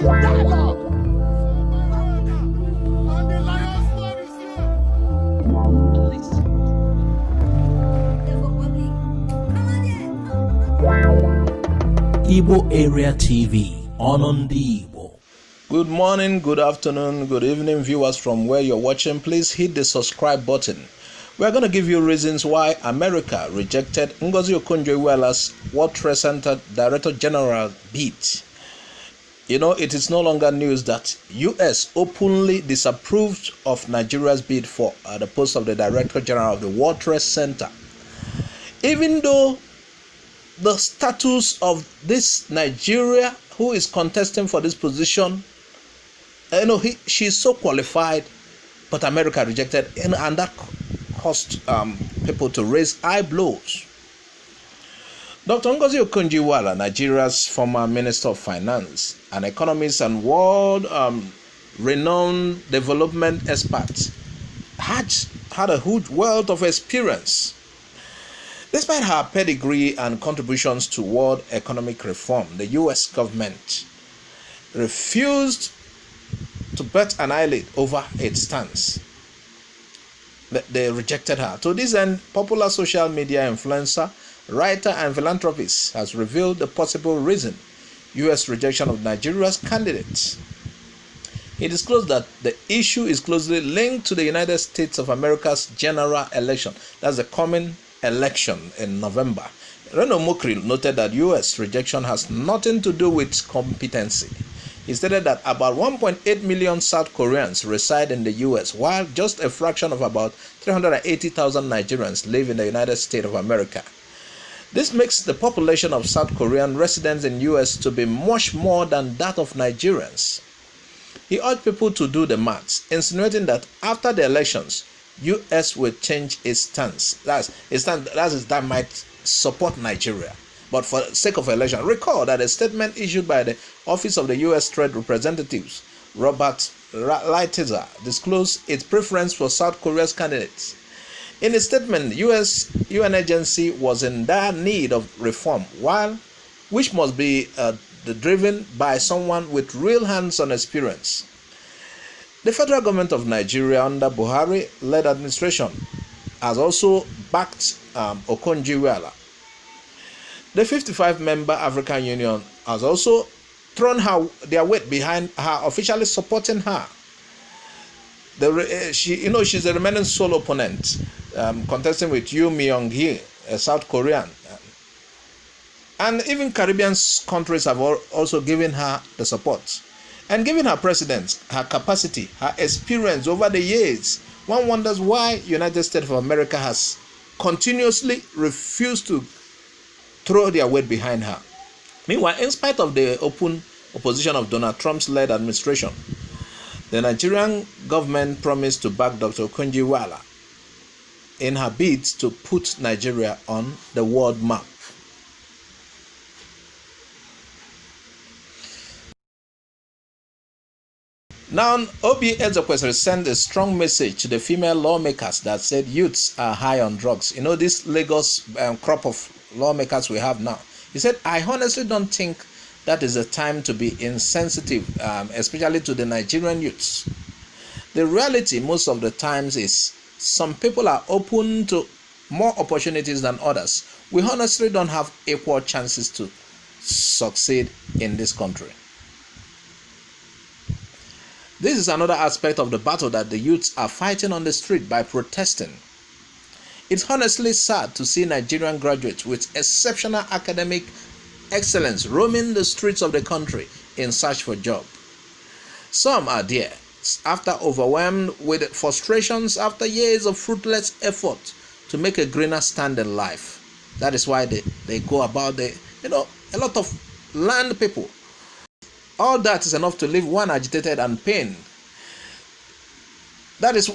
Dialogue. And the Lions Club is here. Igbo Area TV on the Igbo. Good morning, good afternoon, good evening, viewers from where you're watching. Please hit the subscribe button. We're going to give you reasons why America rejected Ngozi Okonjo-Iweala's World Trade Center Director General bid. You know, it is no longer news that U.S. openly disapproved of Nigeria's bid for the post of the Director General of the World Trade Center. Even though the status of this Nigeria who is contesting for this position, she's so qualified, but America rejected, and that caused people to raise eyebrows. Dr. Ngozi Okonjo-Iweala, Nigeria's former Minister of Finance, an economist and world-renowned development expert, had a huge wealth of experience. Despite her pedigree and contributions to world economic reform, the U.S. government refused to bat an eyelid over its stance. They rejected her. To this end, popular social media influencer, writer, and philanthropist has revealed the possible reason U.S. rejection of Nigeria's candidates. He disclosed that the issue is closely linked to the United States of America's general election. That's the coming election in November. Reno Omokri noted that U.S. rejection has nothing to do with competency. He stated that about 1.8 million South Koreans reside in the U.S., while just a fraction of about 380,000 Nigerians live in the United States of America. This makes the population of South Korean residents in U.S. to be much more than that of Nigerians. He urged people to do the maths, insinuating that after the elections, U.S. will change its stance. That might support Nigeria, but for the sake of election. Recall that a statement issued by the Office of the U.S. Trade Representatives, Robert Lighthizer, disclosed its preference for South Korea's candidates. In a statement, the UN agency was in dire need of reform, which must be driven by someone with real hands-on experience. The federal government of Nigeria under Buhari-led administration has also backed Okonjo-Iweala. The 55-member African Union has also thrown their weight behind her, officially supporting her. She's the remaining sole opponent, contesting with Yoo Myung-hee, a South Korean. And even Caribbean countries have also given her the support. And given her president, her capacity, her experience over the years, one wonders why United States of America has continuously refused to throw their weight behind her. Meanwhile, in spite of the open opposition of Donald Trump's led administration, the Nigerian government promised to back Dr. Okonjo-Iweala in her bids to put Nigeria on the world map. Now, Oby Ezekwesiri sent a strong message to the female lawmakers that said youths are high on drugs. You know, this Lagos crop of lawmakers we have now. He said, I honestly don't think that is a time to be insensitive, especially to the Nigerian youths. The reality most of the times is some people are open to more opportunities than others. We honestly don't have equal chances to succeed in this country. This is another aspect of the battle that the youths are fighting on the street by protesting. It's honestly sad to see Nigerian graduates with exceptional academic excellence roaming the streets of the country in search for jobs. Some are there after overwhelmed with frustrations after years of fruitless effort to make a greener stand in life. That is why they go about a lot of land people. All that is enough to leave one agitated and pained. That is,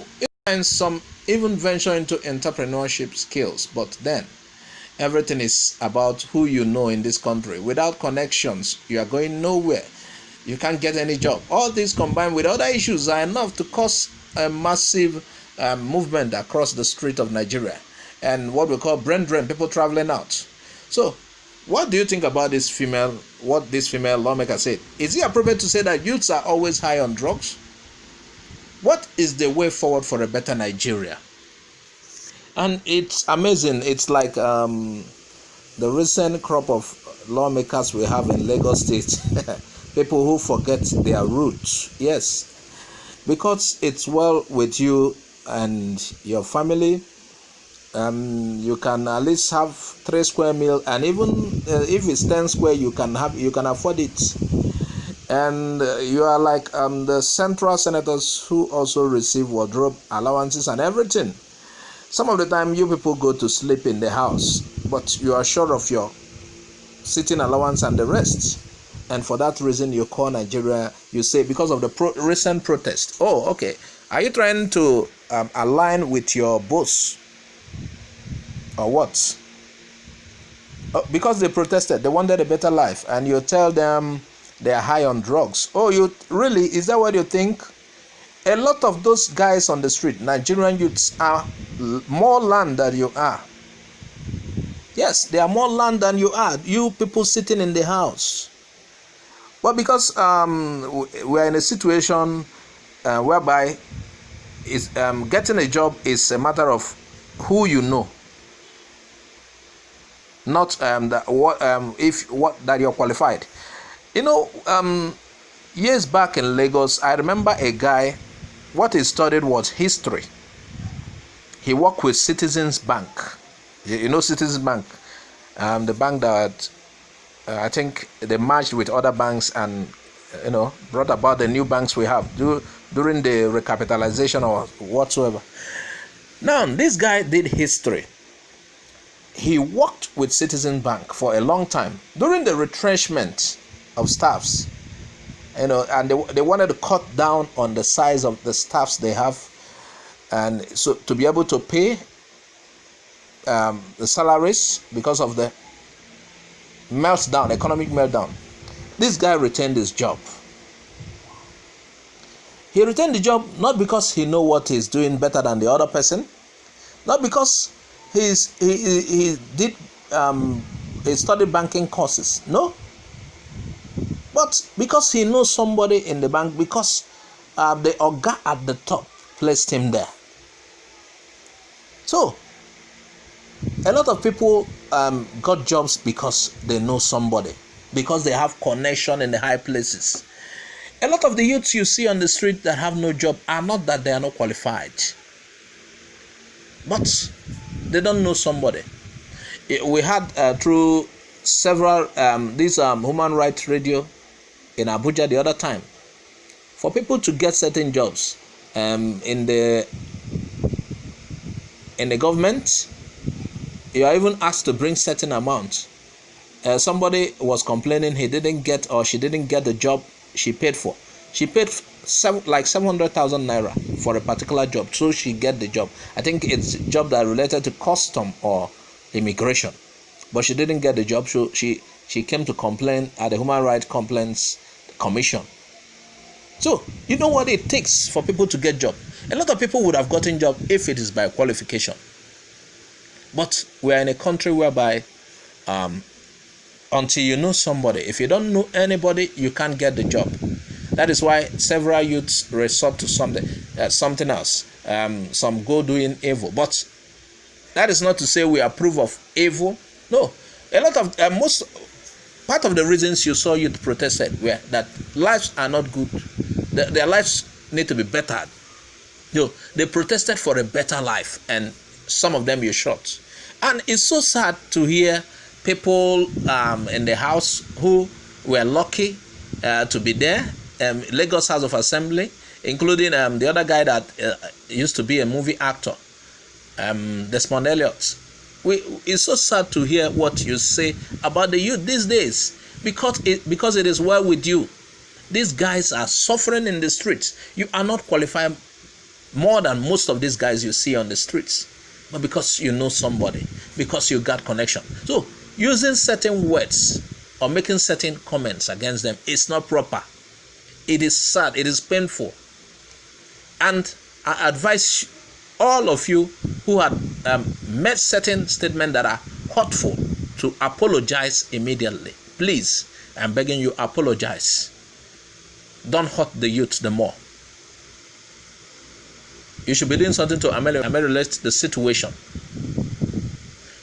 some even venture into entrepreneurship skills, but then everything is about who you know in this country. Without connections, you are going nowhere. You can't get any job. All these combined with other issues are enough to cause a massive movement across the street of Nigeria and what we call brain drain, people traveling out. So What do you think about what this female lawmaker said? Is it appropriate to say that youths are always high on drugs? What is the way forward for a better Nigeria? And it's amazing. It's like the recent crop of lawmakers we have in Lagos State. People who forget their roots. Yes. Because it's well with you and your family. You can at least have 3 square meal, and even if it's 10 square, you can afford it. And you are like the central senators who also receive wardrobe allowances and everything. Some of the time, you people go to sleep in the house, but you are sure of your sitting allowance and the rest. And for that reason, you call Nigeria. You say because of the recent protest. Oh, okay. Are you trying to align with your boss? Or what? Because they protested, they wanted a better life, and you tell them they are high on drugs. Oh, you really? Is that what you think? A lot of those guys on the street, Nigerian youths, are more land than you are. Yes, they are more land than you are. You people sitting in the house. But because we are in a situation whereby getting a job is a matter of who you know. Not that you're qualified. You know, years back in Lagos, I remember a guy. What he studied was history. He worked with Citizens Bank. You know Citizens Bank, the bank that I think they merged with other banks and brought about the new banks we have during the recapitalization or whatsoever. Now this guy did history. He worked with Citizen Bank for a long time during the retrenchment of staffs, and they wanted to cut down on the size of the staffs they have, and so to be able to pay the salaries because of the economic meltdown. This guy retained his job. He retained the job not because he know what he's doing better than the other person, not because he studied banking courses, no, but because he knows somebody in the bank, because the oga at the top placed him there. So a lot of people got jobs because they know somebody, because they have connection in the high places. A lot of the youths you see on the street that have no job are not that they are not qualified, but they don't know somebody. We had through several this human rights radio in Abuja the other time, for people to get certain jobs in the government, you are even asked to bring certain amounts. Somebody was complaining he didn't get, or she didn't get the job she paid for. She paid like 700,000 naira for a particular job, so she get the job. I think it's a job that related to custom or immigration, but she didn't get the job, so she came to complain at the Human Rights Complaints Commission. So you know what it takes for people to get job. A lot of people would have gotten job if it is by qualification, but we are in a country whereby until you know somebody, if you don't know anybody, you can't get the job. That is why several youths resort to something else. Some go doing evil, but that is not to say we approve of evil. No, a lot of part of the reasons you saw youth protested were that lives are not good. Their lives need to be bettered. They protested for a better life, and some of them you shot. And it's so sad to hear people in the house who were lucky to be there, Lagos House of Assembly, including the other guy that used to be a movie actor, Desmond Elliott. It's so sad to hear what you say about the youth these days, because it is well with you. These guys are suffering in the streets. You are not qualified more than most of these guys you see on the streets, but because you know somebody, because you got connection. So using certain words or making certain comments against them is not proper. It is sad. It is painful. And I advise all of you who had made certain statements that are hurtful to apologize immediately. Please, I'm begging you, apologize. Don't hurt the youth the more. You should be doing something to ameliorate the situation.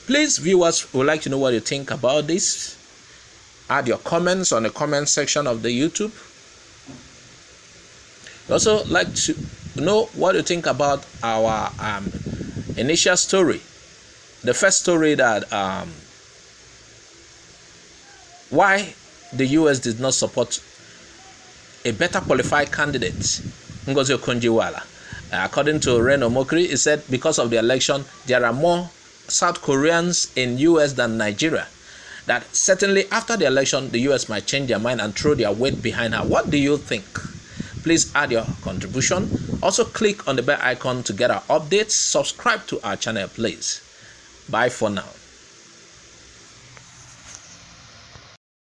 Please, viewers, would like to know what you think about this. Add your comments on the comment section of the YouTube. Also, like to know what you think about our initial story. The first story that why the US did not support a better qualified candidate, Ngozi Okonjo-Iweala. According to Reno Omokri, he said because of the election, there are more South Koreans in US than Nigeria. That certainly after the election, the US might change their mind and throw their weight behind her. What do you think? Please add your contribution. Also click on the bell icon to get our updates. Subscribe to our channel, please. Bye for now.